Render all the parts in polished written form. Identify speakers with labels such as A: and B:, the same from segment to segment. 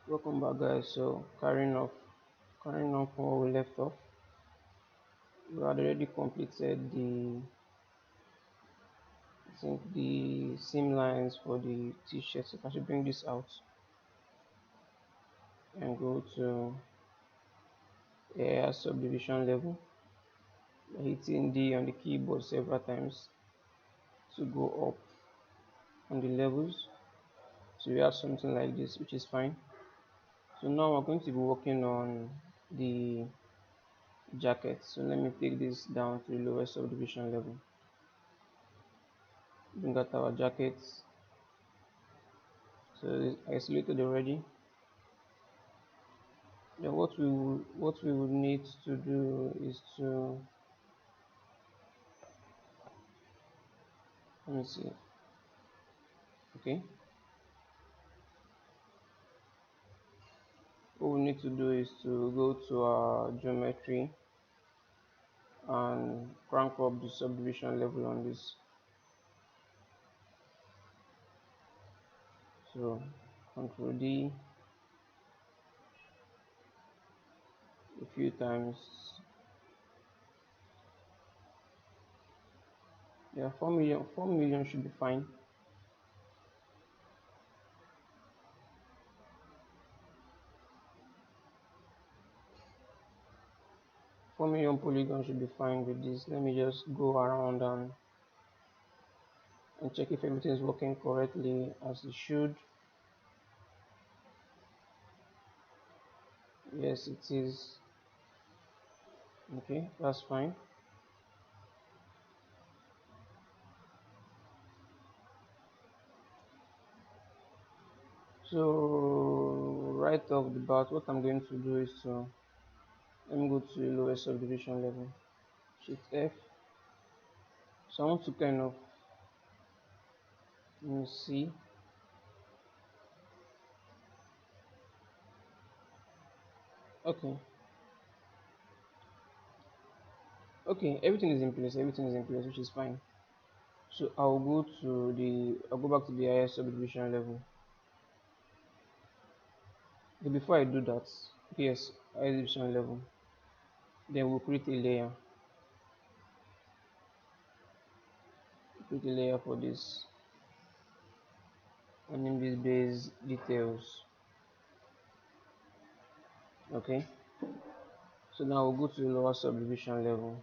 A: Welcome back, guys. So carrying on from where we left off, we had already completed the seam lines for the t-shirt. So I should bring this out and go to a subdivision level by hitting D on the keyboard several times to go up on the levels. So we have something like this, which is fine. So now we're going to be working on the jacket. So let me take this down to the lowest subdivision level. Bring out our jackets. So it's isolated already. Then what we would need to do is to, let me see. Okay. What we need to do is to go to our geometry and crank up the subdivision level on this. So Control D a few times. Yeah, 4 million should be fine. $4 million polygon should be fine with this. Let me just go around and check if everything is working correctly as it should. Yes, it is. Okay, that's fine. So right off the bat, what I'm going to do is to let me go to the lowest subdivision level, Shift F. So I want to kind of, let me see. Okay, okay, everything is in place. Everything is in place, which is fine. So I'll go back to the highest subdivision level. But before I do that, yes, highest division level. Then we'll create a layer. Create a layer for this. And name this base details. Okay. So now we'll go to the lower subdivision level.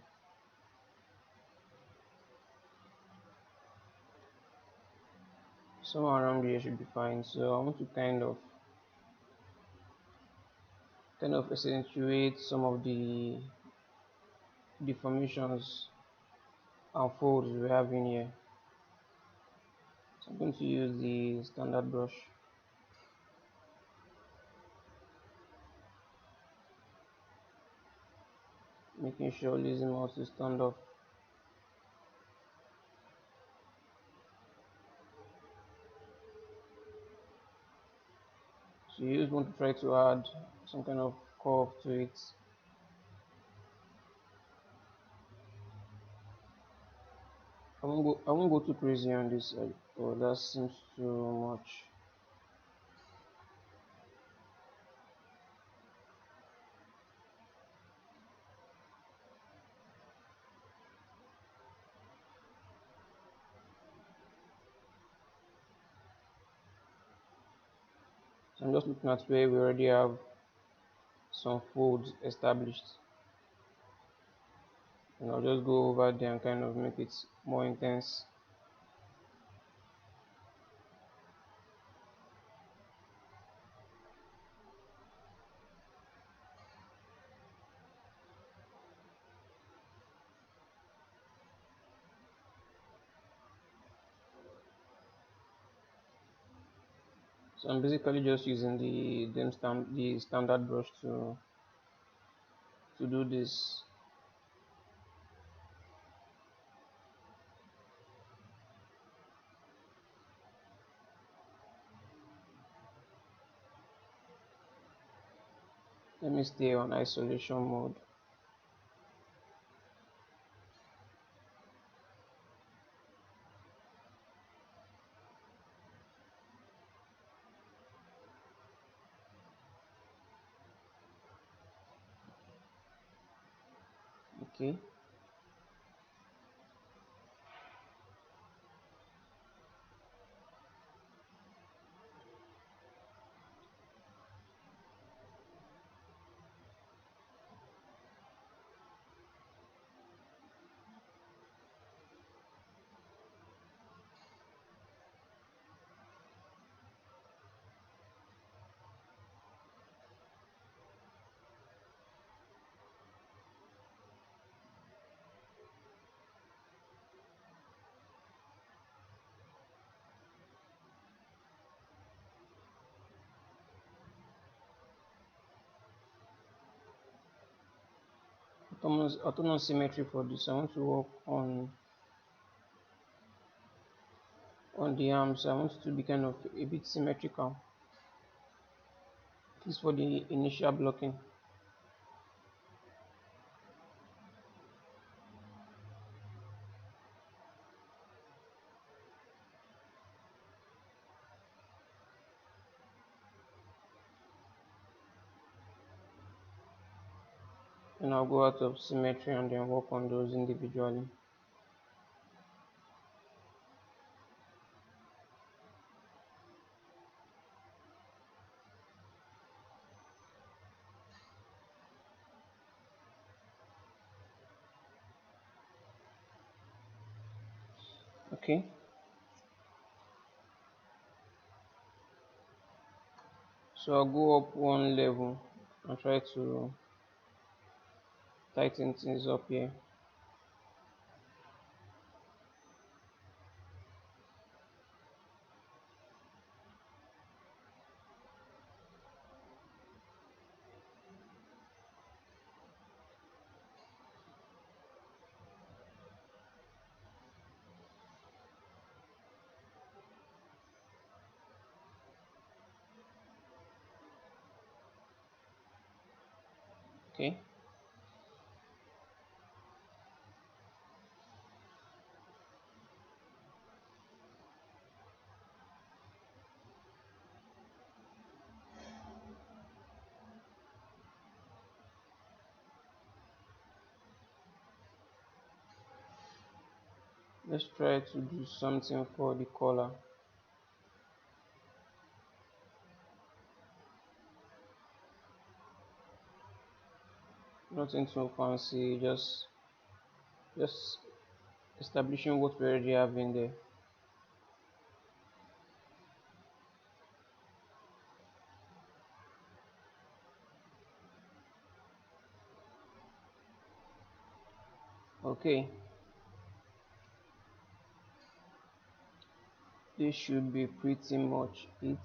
A: Somewhere around here should be fine. So I want to kind of accentuate some of the deformations and folds we have in here. So I'm going to use the standard brush. Making sure lazy mouse is turned off. So you just want to try to add some kind of curve to it. I won't go too crazy on this, or that seems too much. So I'm just looking at where we already have some folds established, and I'll just go over there and kind of make it more intense. So I'm basically just using the standard brush to do this. Let me stay on isolation mode. Okay. Autonomous symmetry for this. I want to work on the arms. I want it to be kind of a bit symmetrical. This for the initial blocking. And I'll go out of symmetry and then work on those individually. Okay. So I'll go up one level and try to tighten things up here. Okay. Let's try to do something for the collar. Nothing too fancy, just establishing what we already have in there. Okay, this should be pretty much it.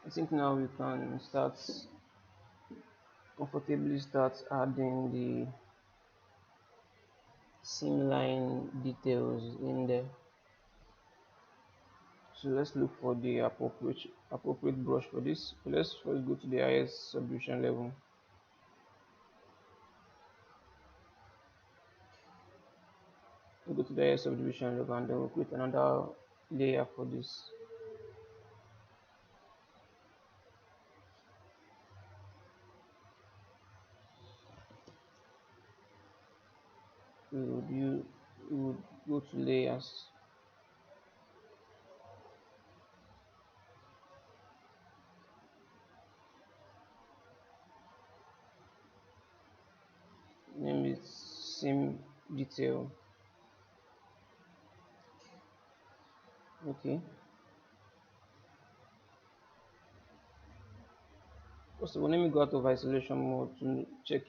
A: I think now we can comfortably start adding the seam line details in there. So let's look for the appropriate brush for this. So let's first go to the highest subdivision level. We'll go to the highest subdivision level and then we'll create another layer for this. We would go to layers. Name it seam detail. Okay. First of all, let me go out of isolation mode to check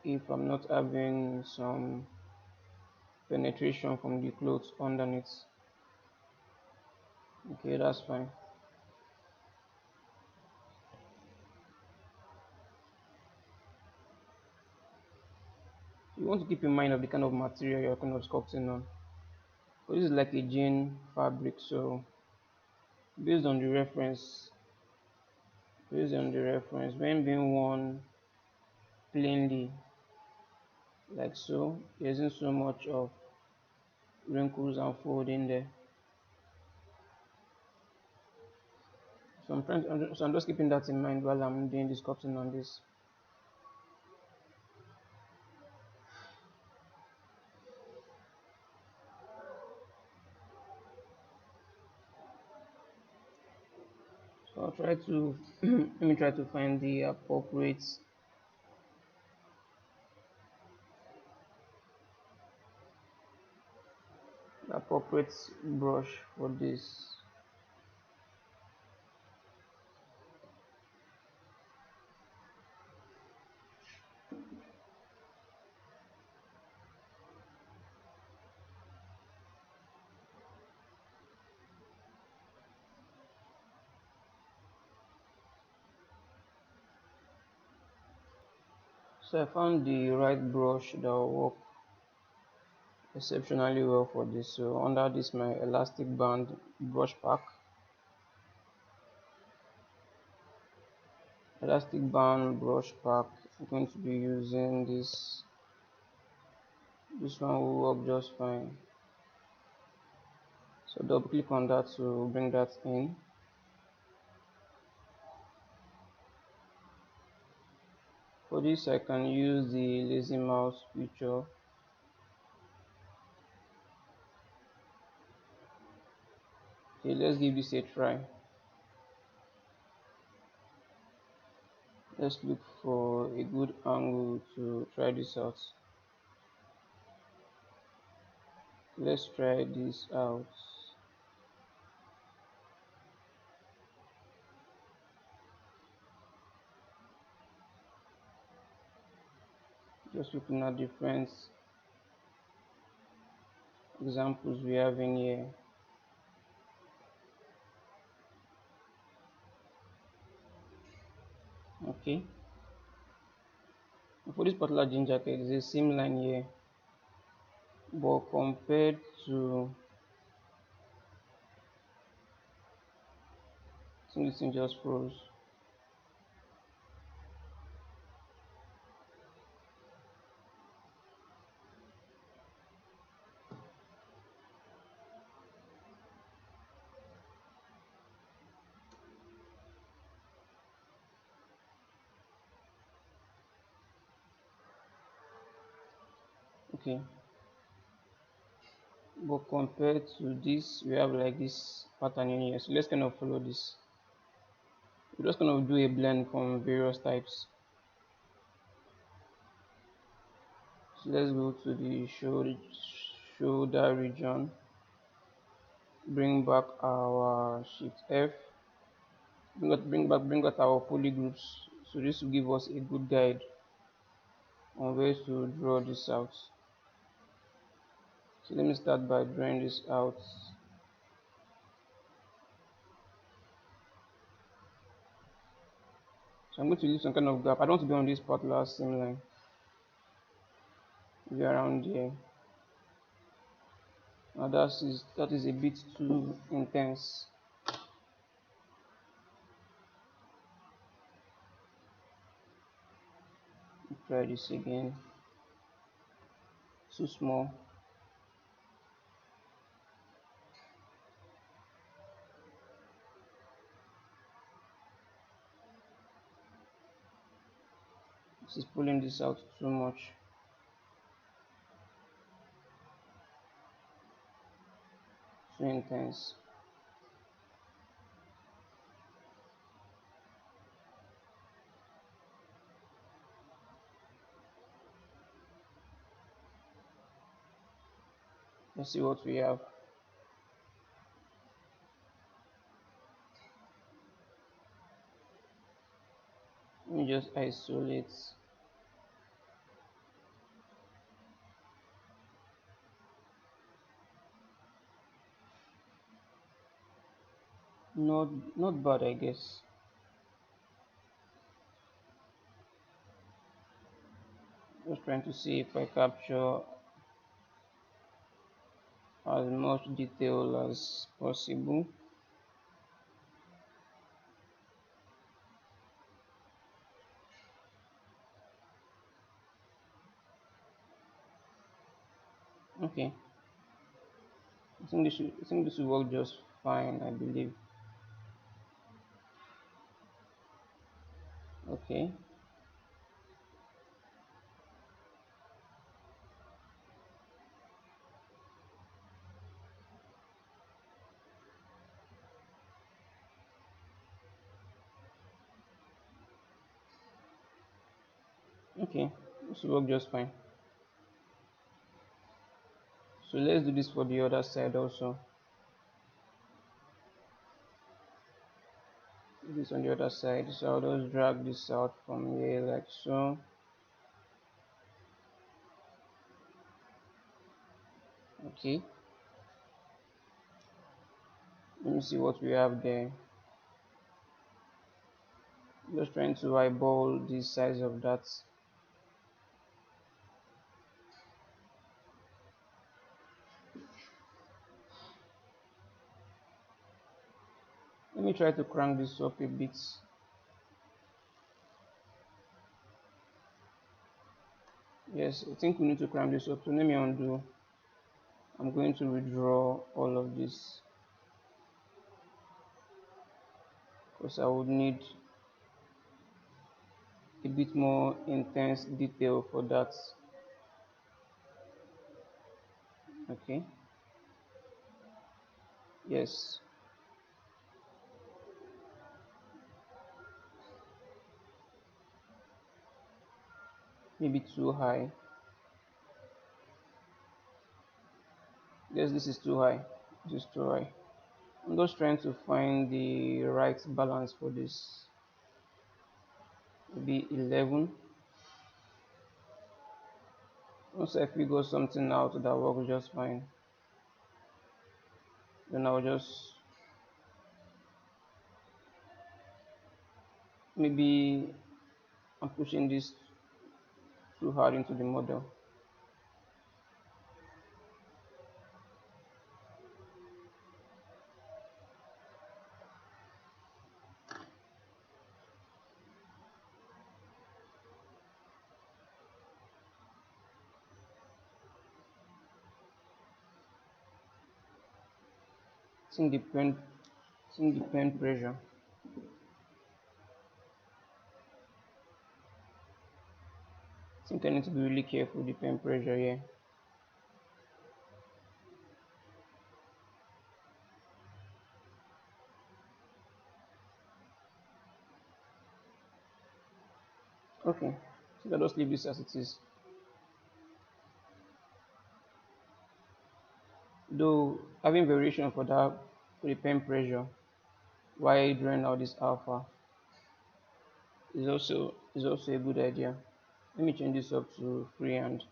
A: if I'm not having some penetration from the clothes underneath. Okay, that's fine. You want to keep in mind of the kind of material you're kind of sculpting on. But this is like a jean fabric, so based on the reference, when being worn plainly like so, there isn't so much of wrinkles and fold in there. So I'm just keeping that in mind while I'm doing the sculpting on this. So I'll try to let me try to find the appropriate brush for this. So I found the right brush that will work exceptionally well for this. So under this my elastic band brush pack, I'm going to be using this one will work just fine. So double click on that to bring that in. For this I can use the lazy mouse feature. Okay, let's give this a try. Let's look for a good angle to try this out. Let's try this out. Just looking at different examples we have in here. Okay, for this particular jean jacket, there's a seam line here, but compared to, I think this thing just froze. Okay, but compared to this, we have like this pattern in here. So let's kind of follow this. We're just going to do a blend from various types. So let's go to the shoulder region, bring back our shift F, bring back our poly groups. So this will give us a good guide on ways to draw this out. So let me start by drawing this out. So I'm going to leave some kind of gap. I don't want to be on this particular seam line. Be around here. Now that is a bit too intense. Try this again. Too small. This is pulling this out too much. Too intense. Let's see what we have. Let me just isolate. Not bad, I guess. Just trying to see if I capture as much detail as possible. Okay, I think this will work just fine, I believe. Okay. Okay. This will work just fine. So let's do this for the other side also. This on the other side. So I'll just drag this out from here like so. Okay. Let me see what we have there. Just trying to eyeball the size of that. Let me try to crank this up a bit. Yes, I think we need to crank this up. So let me undo. I'm going to withdraw all of this because I would need a bit more intense detail for that. Okay. Yes. Maybe too high. Yes, this is too high. This is too high. I'm just trying to find the right balance for this. Maybe 11. Once I figure something out that works just fine, then I'll just maybe I'm pushing this too hard into the model. Think the pen, think the pen pressure. Think I need to be really careful with the pen pressure here. Okay, so I'll just leave this as it is. Though having variation for that for the pen pressure while drawing out this alpha is also a good idea. Let me change this up to freehand.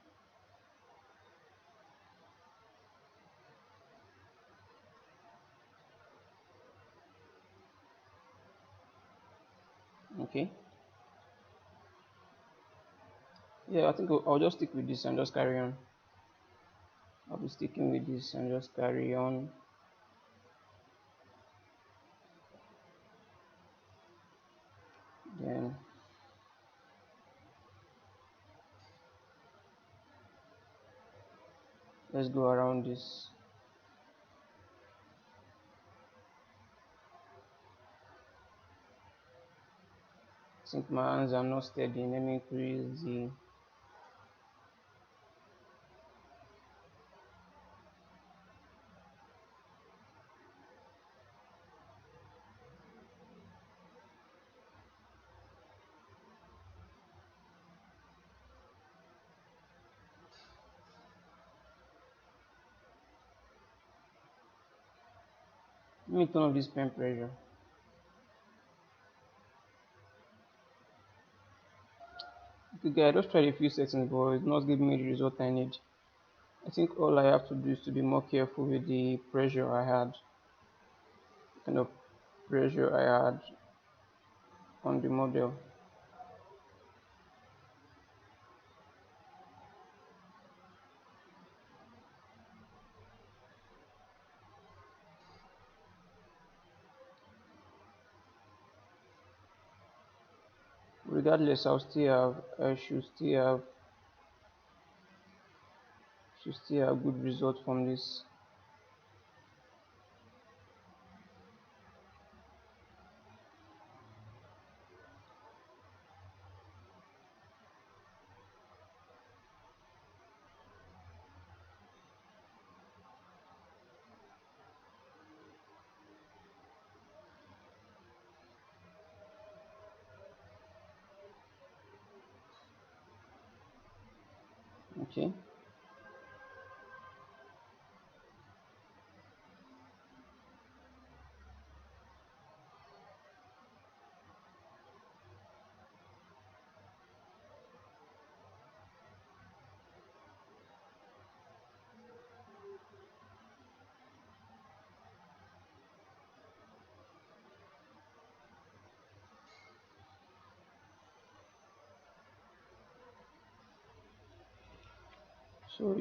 A: Okay. Yeah, I think I'll just stick with this and just carry on. I'll be sticking with this and just carry on. Then let's go around this. I think my hands are not steady. Let me increase the. Let me turn off this pen pressure. Okay, I just tried a few settings, but it's not giving me the result I need. I think all I have to do is to be more careful with the pressure I had, kind of pressure I had on the model. Regardless, I should still have good result from this. Okay. So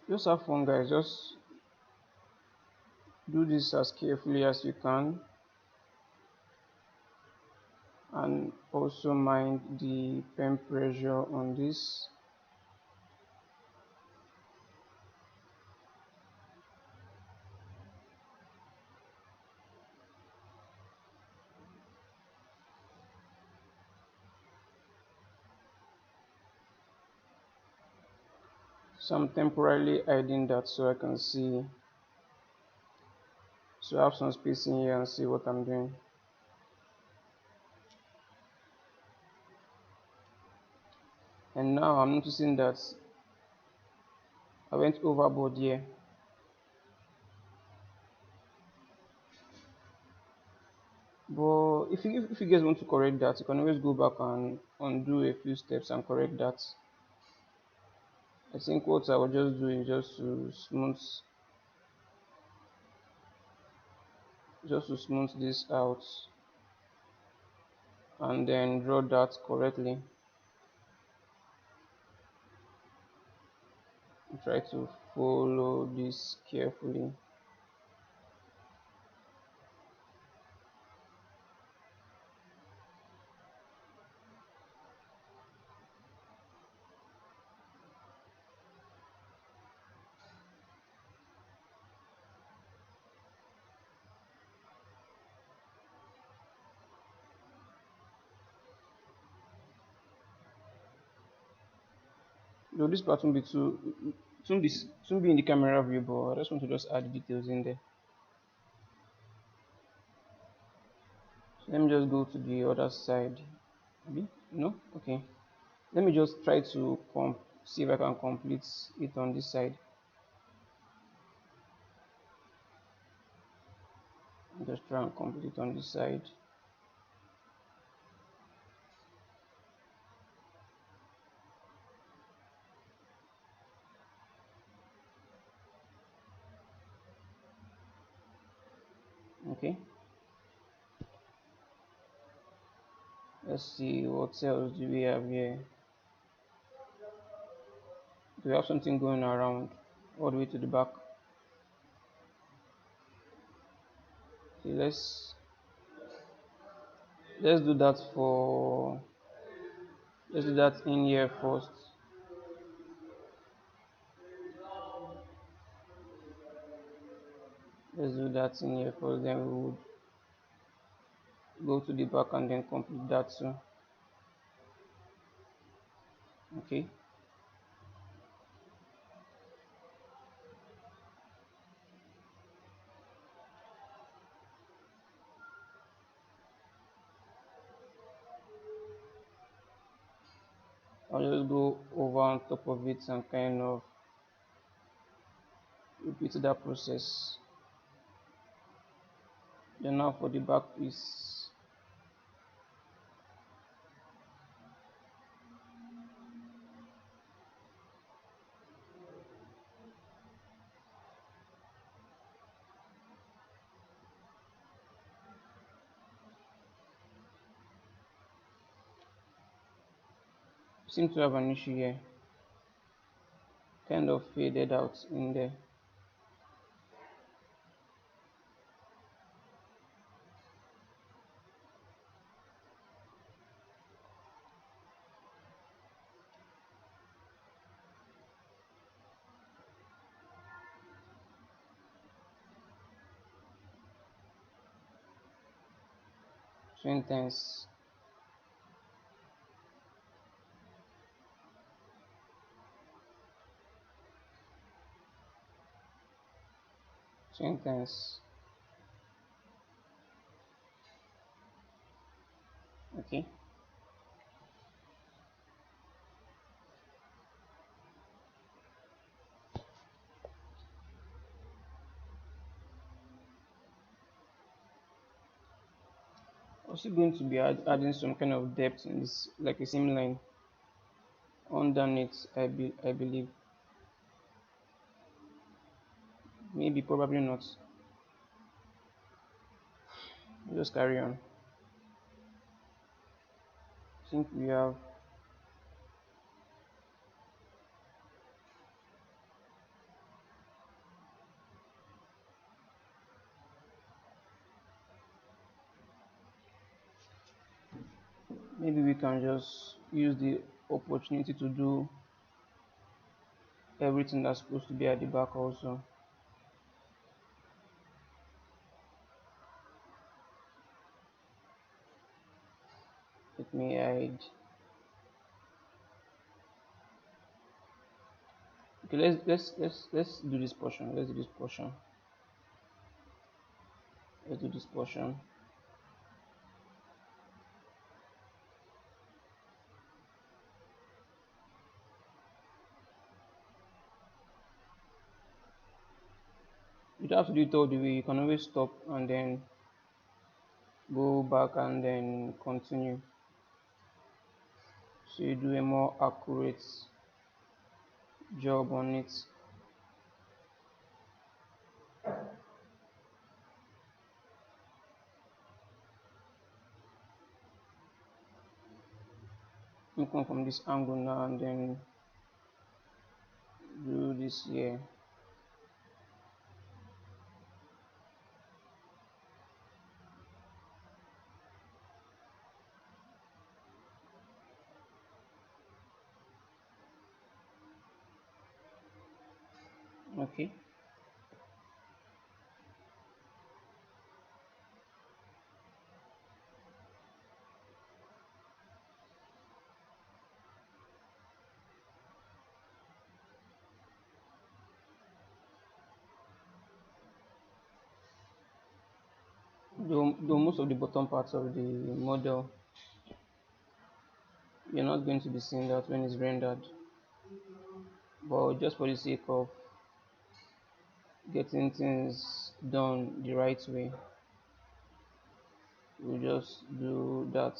A: just have fun, guys. Just do this as carefully as you can, and also mind the pen pressure on this. So I'm temporarily hiding that so I can see, so I have some space in here and see what I'm doing. And now I'm noticing that I went overboard here. But if you guys want to correct that, you can always go back and undo a few steps and correct that. I think what I will just do is just to smooth this out and then draw that correctly. Try to follow this carefully. Though this part won't be too, it won't be in the camera view, but I just want to just add details in there. So let me just go to the other side. Maybe? No? Okay. Let me just try to see if I can complete it on this side. Just try and complete it on this side. Okay. Let's see what else do we have here. Do we have something going around all the way to the back? Okay, let's do that for let's do that in here first. Let's do that in here first, then we would go to the back and then complete that too. Okay. I'll just go over on top of it and kind of repeat that process. Then now for the back piece, seem to have an issue here. Kind of faded out in there. So intense. So intense. Okay. Also going to be adding some kind of depth in this, like a seam line underneath. I believe, maybe, probably not. Just carry on. I think we have, maybe we can just use the opportunity to do everything that's supposed to be at the back also. Let me hide. Okay, let's do this portion. Let's do this portion. Let's do this portion. You don't have to do it all the way. You can always stop and then go back and then continue. So you do a more accurate job on it. You come from this angle now and then do this here. Okay. Though most of the bottom parts of the model, you're not going to be seeing that when it's rendered. But just for the sake of getting things done the right way, we'll just do that.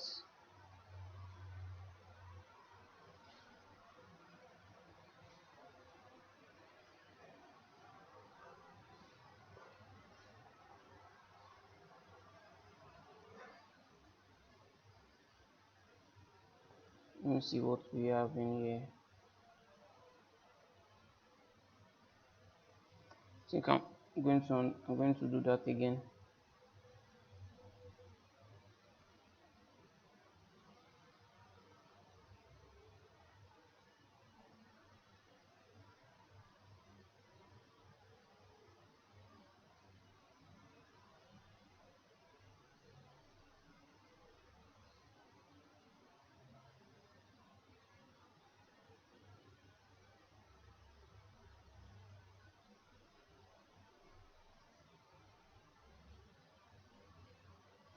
A: Let me see what we have in here. I think I'm going to do that again.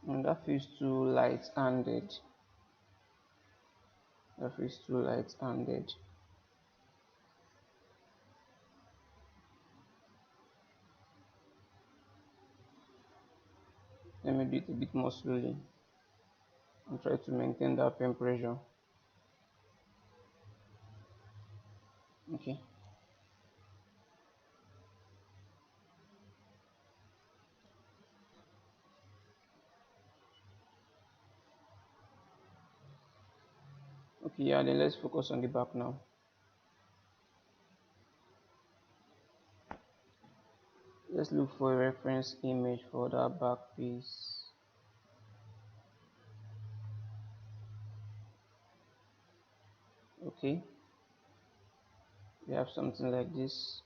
A: And that feels too light-handed. That feels too light-handed. Let me do it a bit more slowly and try to maintain that pen pressure. Okay. Okay, yeah, then let's focus on the back now. Let's look for a reference image for that back piece. Okay, we have something like this.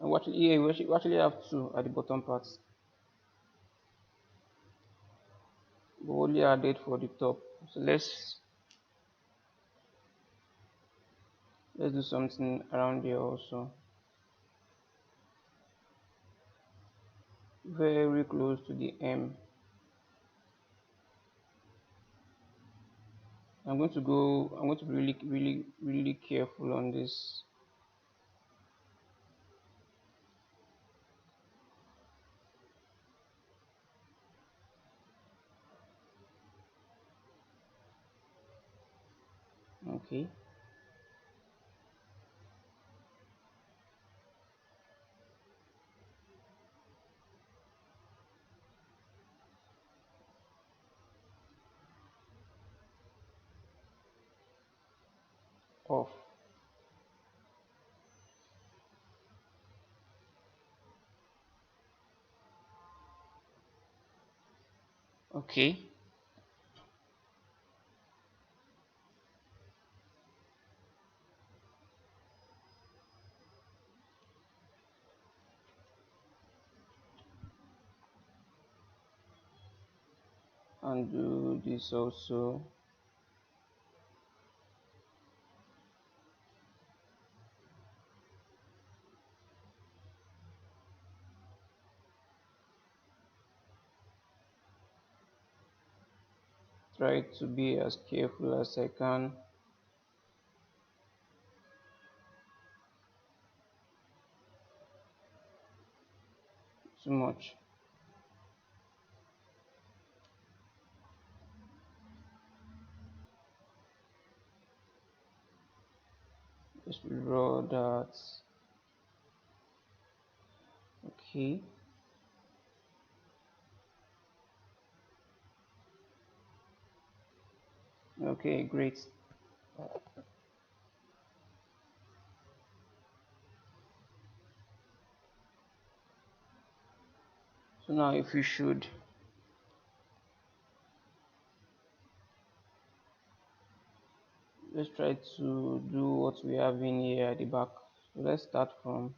A: And we actually have two at the bottom parts. We only added for the top. So let's do something around here also. Very close to the M. I'm going to be really careful on this. Okay. Off. Okay. And do this also. Try to be as careful as I can. Too much. Just draw that. Okay. Okay, great. So now if you should, let's try to do what we have in here at the back. So let's start from,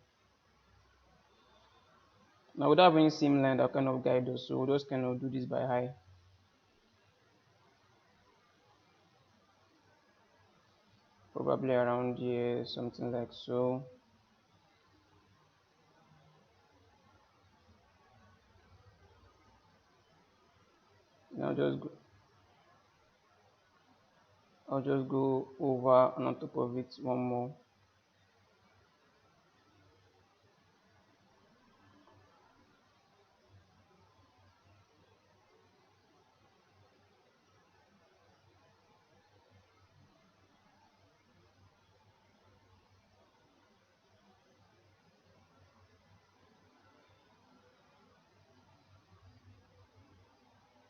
A: now without any seam line that kind of guide us, so we'll just kind of do this by eye. Probably around here, something like so. Now I'll just go over and on top of it one more.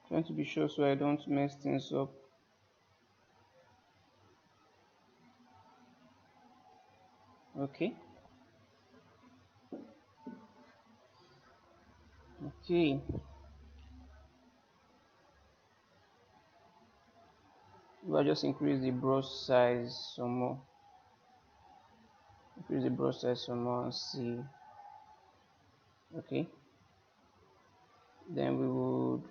A: Trying to be sure so I don't mess things up. Okay. Okay. We'll just increase the brush size some more. Increase the brush size some more and see. Okay. Then we would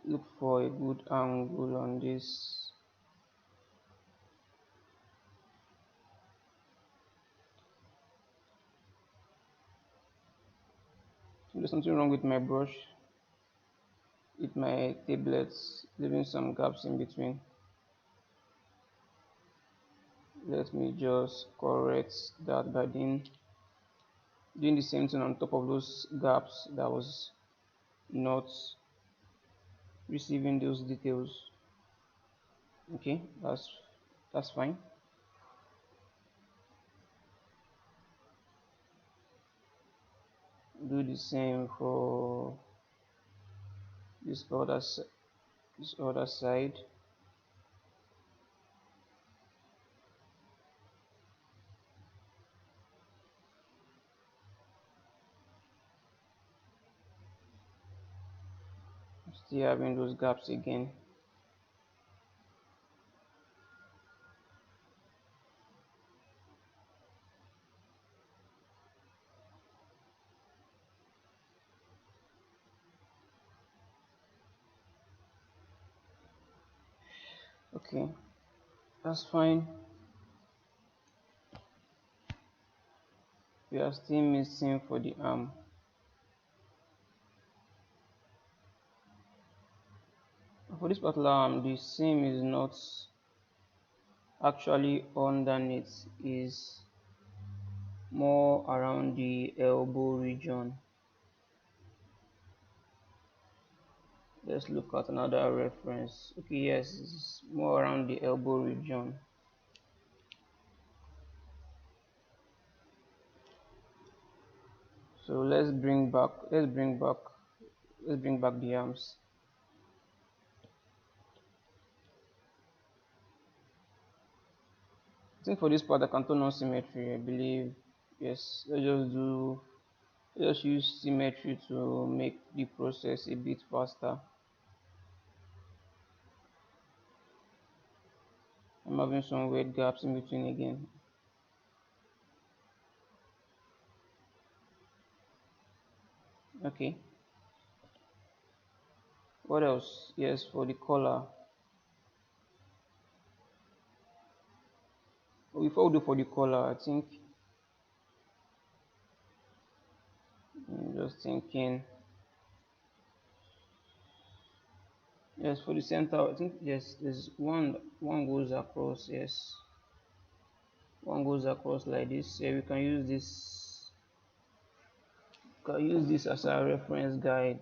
A: look for a good angle on this. There's something wrong with my brush, with my tablets, leaving some gaps in between. Let me just correct that by doing the same thing on top of those gaps that was not receiving those details. Okay, that's fine. Do the same for this other side. Still having those gaps again. Okay, that's fine. We are still missing for the arm. For this particular arm, the seam is not actually underneath, is more around the elbow region. Let's look at another reference. Okay, yes, it's more around the elbow region. So let's bring back the arms. I think for this part I can turn on symmetry, I believe. Yes, let's just use symmetry to make the process a bit faster. I'm having some weird gaps in between again. Okay. What else? Yes, for the color. Before we do for the color, I think I'm just thinking. Yes, for the center, I think yes, there's one goes across. Yes, one goes across like this. Yeah, we can use this. Can use this as a reference guide.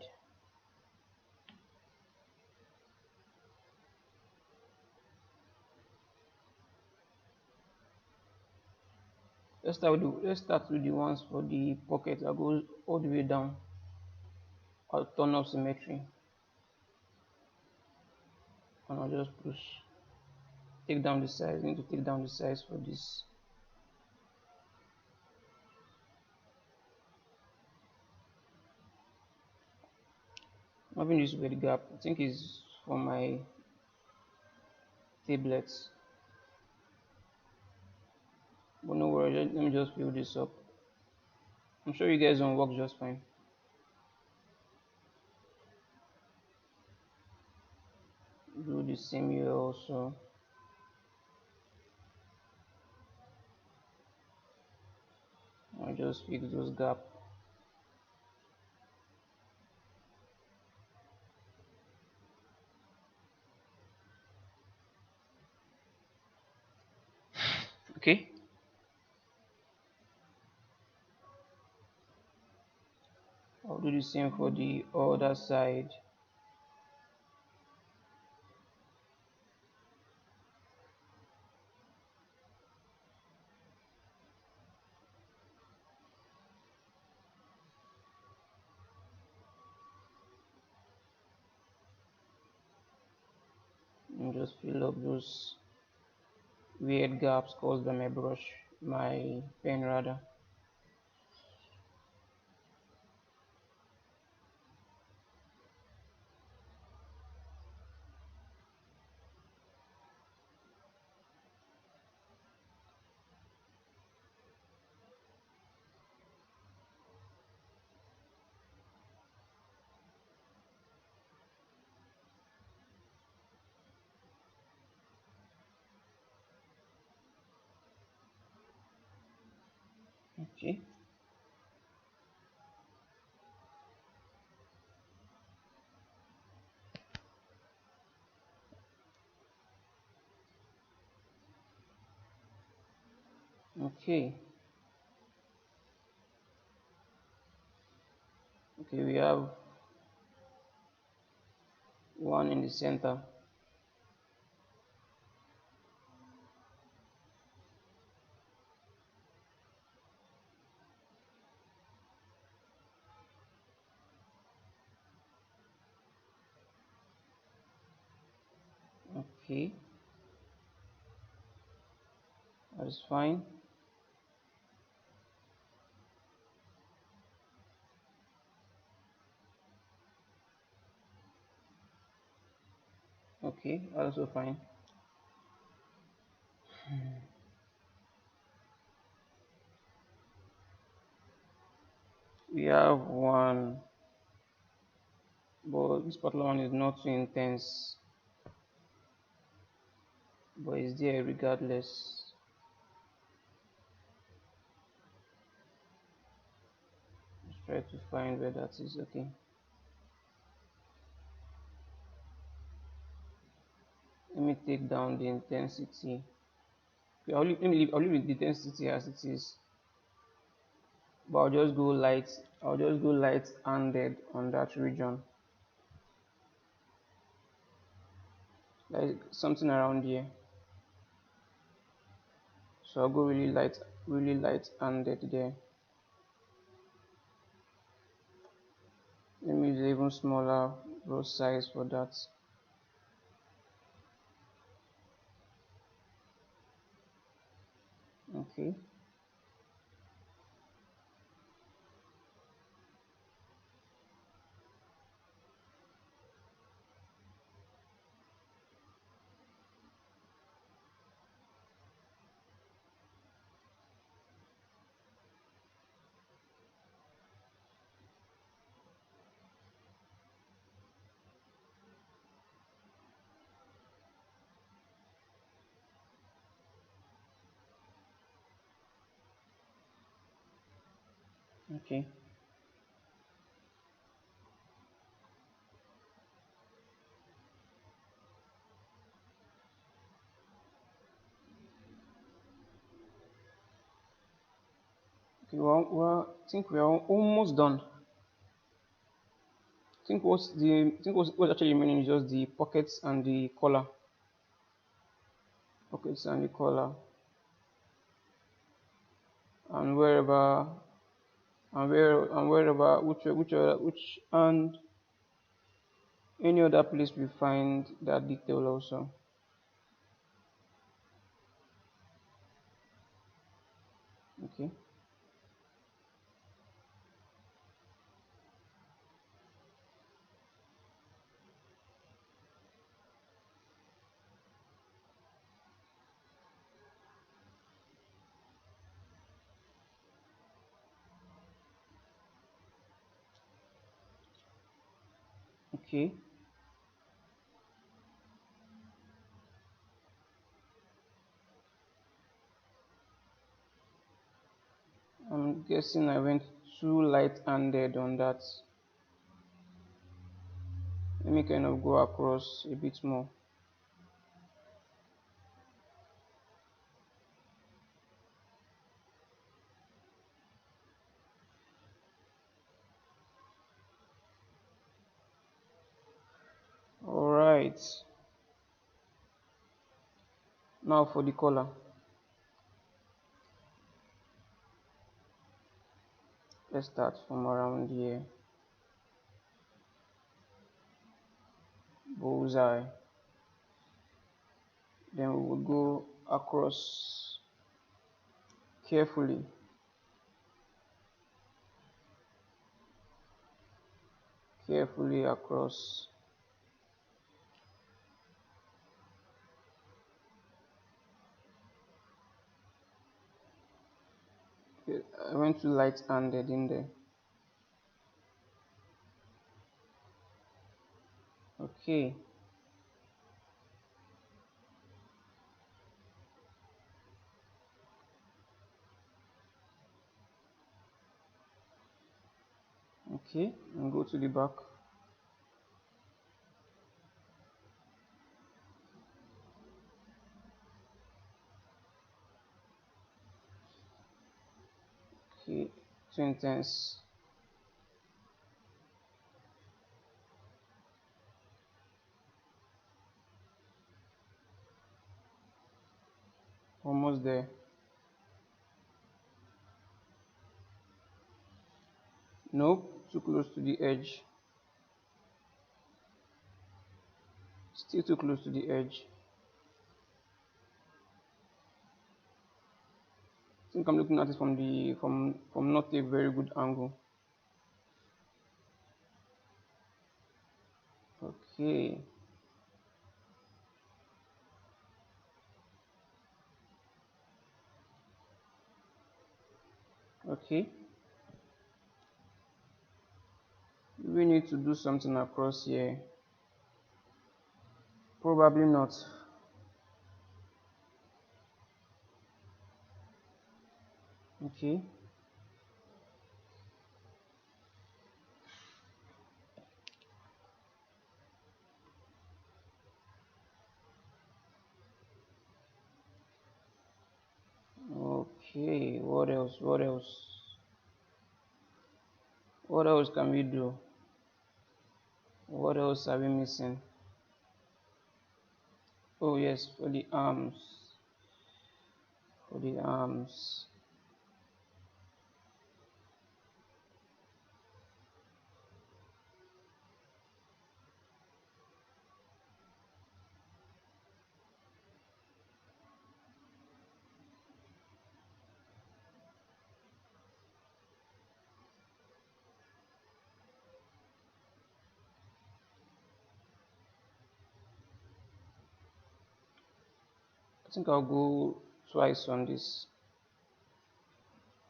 A: Let's start with the ones for the pocket that goes all the way down. I'll turn off symmetry and I'll just push. Take down the size. I need to take down the size for this. I'm having this weird gap. I think it's for my tablets. But no worries, let me just fill this up. I'm sure you guys don't work just fine. Do the same here also. I'll just fix those gaps. Okay. I'll do the same for the other side. And just fill up those weird gaps caused by my pen rather. Okay. Okay. Okay, we have one in the center. Okay, that's fine. Okay, also fine. We have one, but this particular one is not too intense, but it's there regardless. Let's try to find where that is. Okay. Let me take down the intensity. Okay, I'll leave the intensity as it is, but I'll just go light handed on that region. like something around here. So I'll go really light handed there. Let me use even smaller brush size for that. Okay. Okay. Okay. I think we are almost done. I think what's actually remaining is just the pockets and the collar. Pockets and the collar, and wherever which and any other place we find that detail also. Okay. Okay. I'm guessing I went too light-handed on that. Let me kind of go across a bit more. All right. Now for the color. Let's start from around here. Bullseye. Then we will go across carefully. Carefully across. Okay, I went too light-handed in there. Okay. Okay, and go to the back. Okay, too intense. Almost there. Nope, too close to the edge. Still too close to the edge. I think I'm looking at it from from not a very good angle. Okay. Okay. We need to do something across here. Probably not. Okay. Okay. What else? What else? What else can we do? What else are we missing? Oh yes, for the arms. For the arms. I think I'll go twice on this,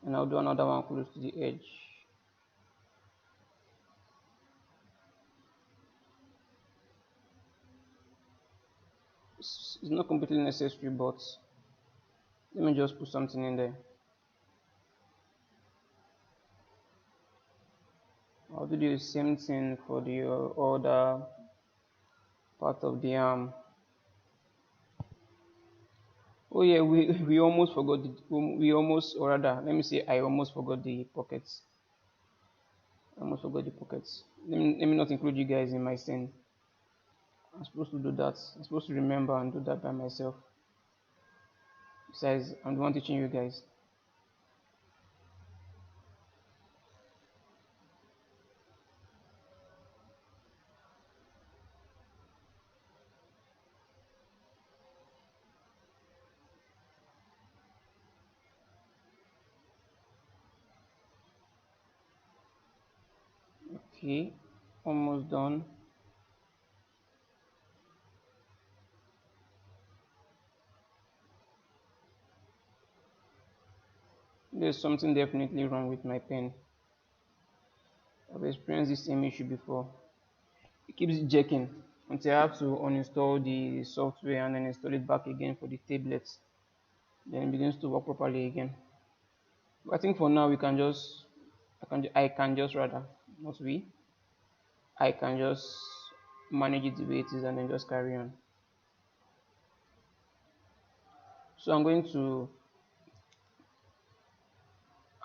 A: and I'll do another one close to the edge. It's not completely necessary, but let me just put something in there. I'll do the same thing for the other part of the arm. Oh yeah, we almost forgot we almost, or rather, let me say I almost forgot the pockets. I almost forgot the pockets. Let me not include you guys in my sin. I'm supposed to do that. I'm supposed to remember and do that by myself. Besides, I'm the one teaching you guys. Okay, almost done. There's something definitely wrong with my pen. I've experienced this same issue before. It keeps jerking until I have to uninstall the software and then install it back again for the tablets. Then it begins to work properly again. But I think for now we can just, I can just rather, not we, I can just manage it the way it is and then just carry on. So I'm going to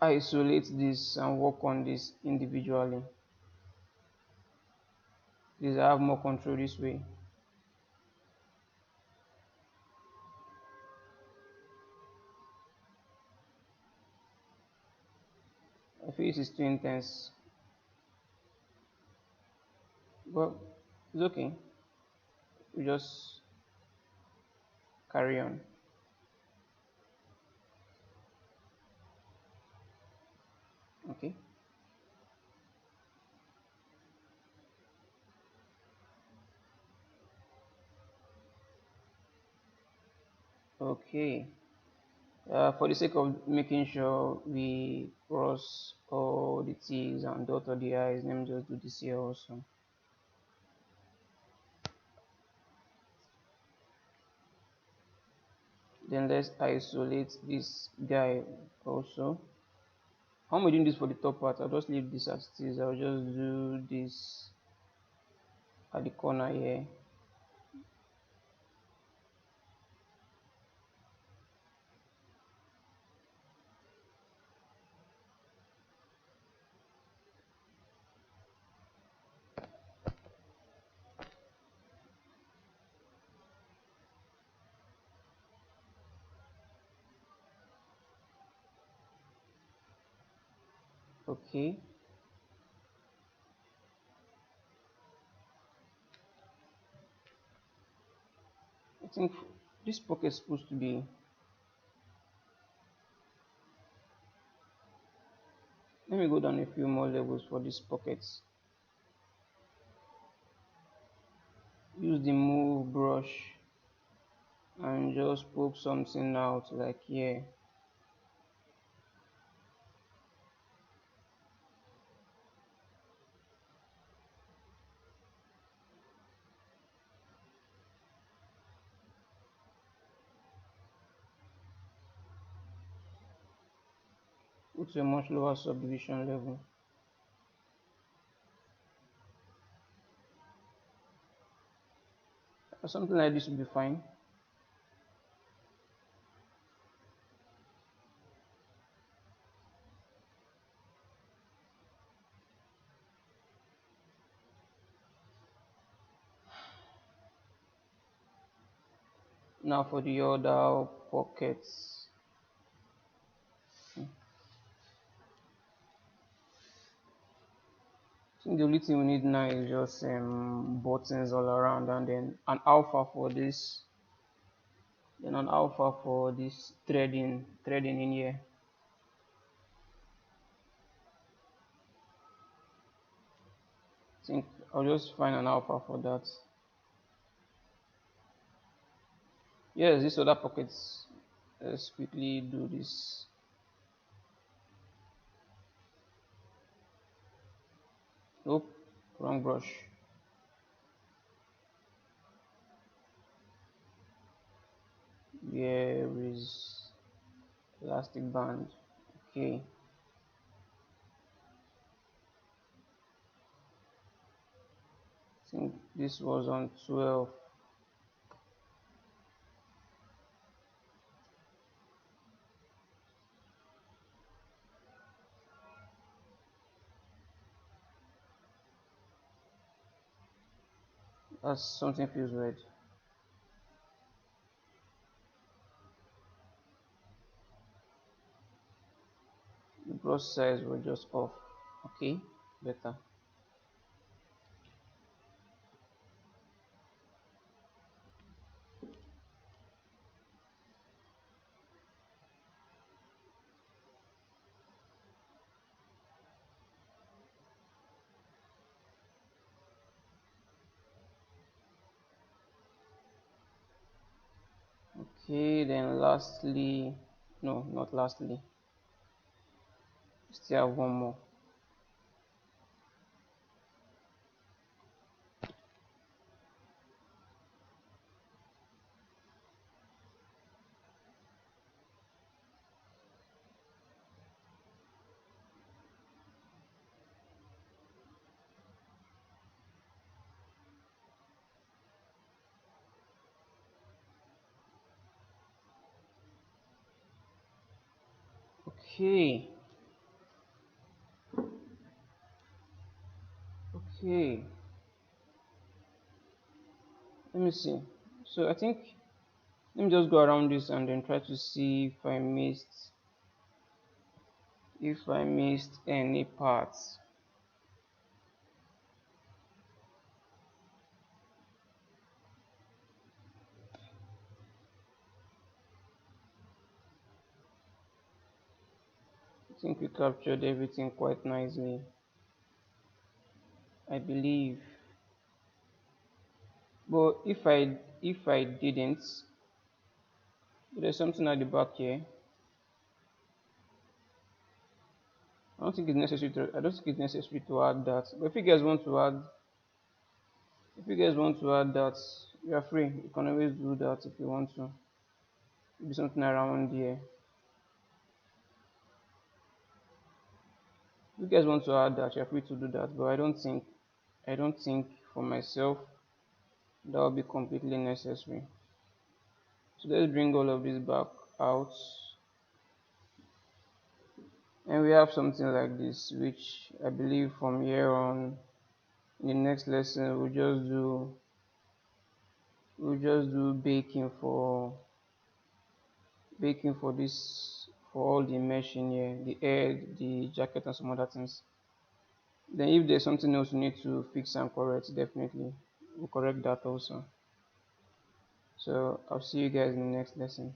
A: isolate this and work on this individually. Because I have more control this way. I feel this is too intense, but it's okay. We just carry on. Okay. Okay. For the sake of making sure we cross all the T's and dot all the I's, let me just do this here also. Then let's isolate this guy also. How am I doing this for the top part? I'll just leave this as it is. I'll just do this at the corner here. Okay. I think this pocket is supposed to be, let me go down a few more levels for these pockets. Use the move brush and just poke something out like here. Put a much lower subdivision level. Something like this will be fine. Now for the other pockets. I think the only thing we need now is just buttons all around, and then an alpha for this, then an alpha for this threading in here. I think I'll just find an alpha for that. Yes, this other pockets. Let's quickly do this. Nope, wrong brush. Where is elastic band? Okay. I think this was on 12. That's something feels weird. The brush size was just off. Okay, better. Okay, then lastly, no, not lastly. Still have one more. Okay. Okay. Let me see. So I think let me just go around this and then try to see if I missed any parts. I think we captured everything quite nicely. I believe. But if I didn't, there's something at the back here. I don't think it's necessary to add that. But if you guys want to add that, you are free. You can always do that if you want to. Do something around here. If you guys want to add that, you're free to do that. But I don't think for myself that will be completely necessary. So let's bring all of this back out. And we have something like this, which I believe from here on in the next lesson we'll just do baking for this, for all the mesh in here, the head, the jacket, and some other things. Then if there's something else we need to fix and correct, definitely we'll correct that also. So I'll see you guys in the next lesson.